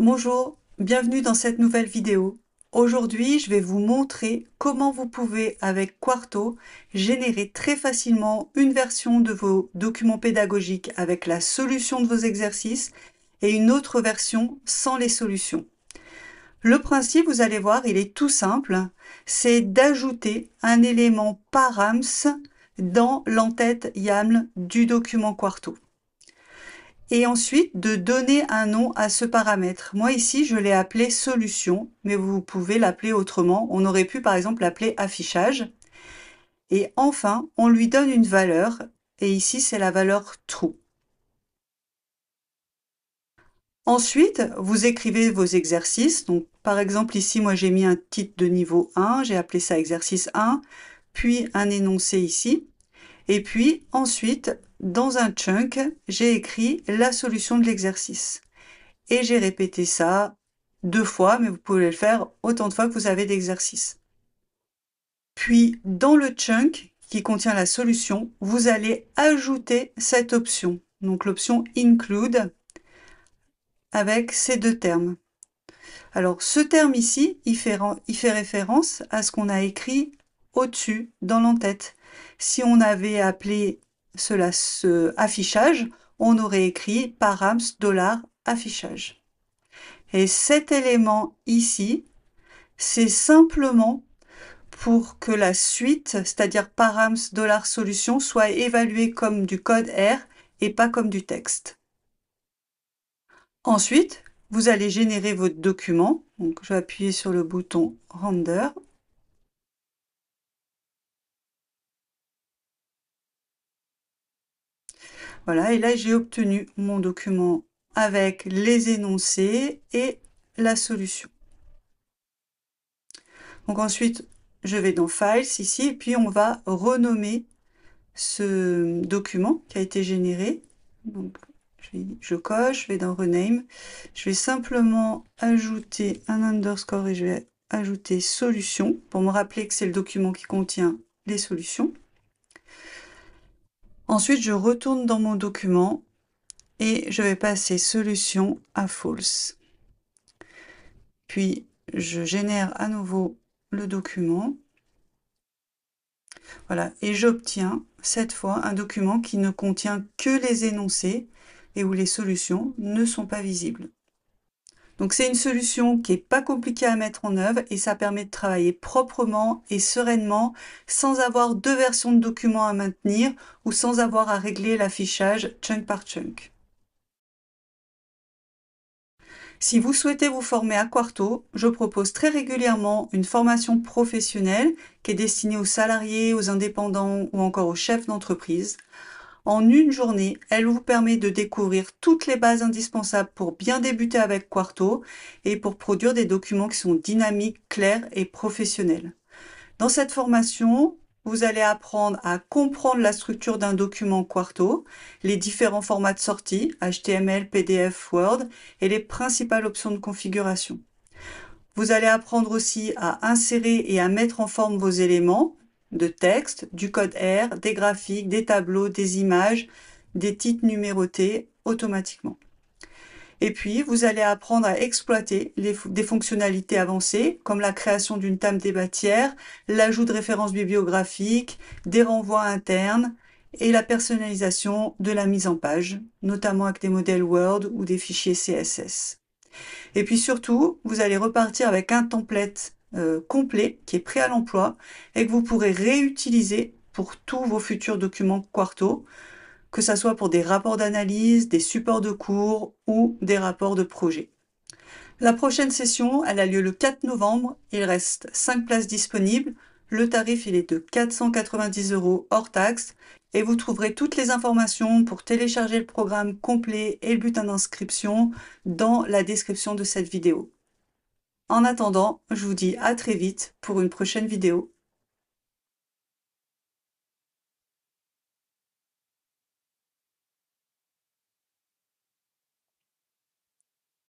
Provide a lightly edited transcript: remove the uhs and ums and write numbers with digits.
Bonjour, bienvenue dans cette nouvelle vidéo. Aujourd'hui, je vais vous montrer comment vous pouvez, avec Quarto, générer très facilement une version de vos documents pédagogiques avec la solution de vos exercices et une autre version sans les solutions. Le principe, vous allez voir, il est tout simple, c'est d'ajouter un élément params dans l'entête YAML du document Quarto. Et ensuite de donner un nom à ce paramètre. Moi ici, je l'ai appelé solution, mais vous pouvez l'appeler autrement. On aurait pu par exemple l'appeler affichage. Et enfin, on lui donne une valeur, et ici c'est la valeur true. Ensuite, vous écrivez vos exercices. Donc, par exemple, ici, moi j'ai mis un titre de niveau 1, j'ai appelé ça exercice 1, puis un énoncé ici. Et puis ensuite, dans un chunk, j'ai écrit la solution de l'exercice. Et j'ai répété ça 2 fois, mais vous pouvez le faire autant de fois que vous avez d'exercices. Puis, dans le chunk qui contient la solution, vous allez ajouter cette option, donc l'option include, avec ces deux termes. Alors, ce terme ici, il fait référence à ce qu'on a écrit au-dessus, dans l'entête. Si on avait appelé cela affichage, on aurait écrit params $affichage. Et cet élément ici, c'est simplement pour que la suite, c'est-à-dire params $solution, soit évaluée comme du code R et pas comme du texte. Ensuite, vous allez générer votre document. Donc, je vais appuyer sur le bouton Render. Voilà, et là, j'ai obtenu mon document avec les énoncés et la solution. Donc ensuite, je vais dans Files ici, et puis on va renommer ce document qui a été généré. Donc, je coche, je vais dans Rename. Je vais simplement ajouter un underscore et je vais ajouter solution pour me rappeler que c'est le document qui contient les solutions. Ensuite, je retourne dans mon document et je vais passer solution à false. Puis, je génère à nouveau le document. Voilà, et j'obtiens cette fois un document qui ne contient que les énoncés et où les solutions ne sont pas visibles. Donc c'est une solution qui n'est pas compliquée à mettre en œuvre et ça permet de travailler proprement et sereinement sans avoir deux versions de documents à maintenir ou sans avoir à régler l'affichage chunk par chunk. Si vous souhaitez vous former à Quarto, je propose très régulièrement une formation professionnelle qui est destinée aux salariés, aux indépendants ou encore aux chefs d'entreprise. En une journée, elle vous permet de découvrir toutes les bases indispensables pour bien débuter avec Quarto et pour produire des documents qui sont dynamiques, clairs et professionnels. Dans cette formation, vous allez apprendre à comprendre la structure d'un document Quarto, les différents formats de sortie, HTML, PDF, Word, et les principales options de configuration. Vous allez apprendre aussi à insérer et à mettre en forme vos éléments de texte, du code R, des graphiques, des tableaux, des images, des titres numérotés automatiquement. Et puis, vous allez apprendre à exploiter des fonctionnalités avancées, comme la création d'une table des matières, l'ajout de références bibliographiques, des renvois internes et la personnalisation de la mise en page, notamment avec des modèles Word ou des fichiers CSS. Et puis surtout, vous allez repartir avec un template complet qui est prêt à l'emploi et que vous pourrez réutiliser pour tous vos futurs documents Quarto, que ce soit pour des rapports d'analyse, des supports de cours ou des rapports de projet. La prochaine session, elle a lieu le 4 novembre. Il reste 5 places disponibles. Le tarif, il est de 490 € hors taxe. Et vous trouverez toutes les informations pour télécharger le programme complet et le bulletin d'inscription dans la description de cette vidéo. En attendant, je vous dis à très vite pour une prochaine vidéo.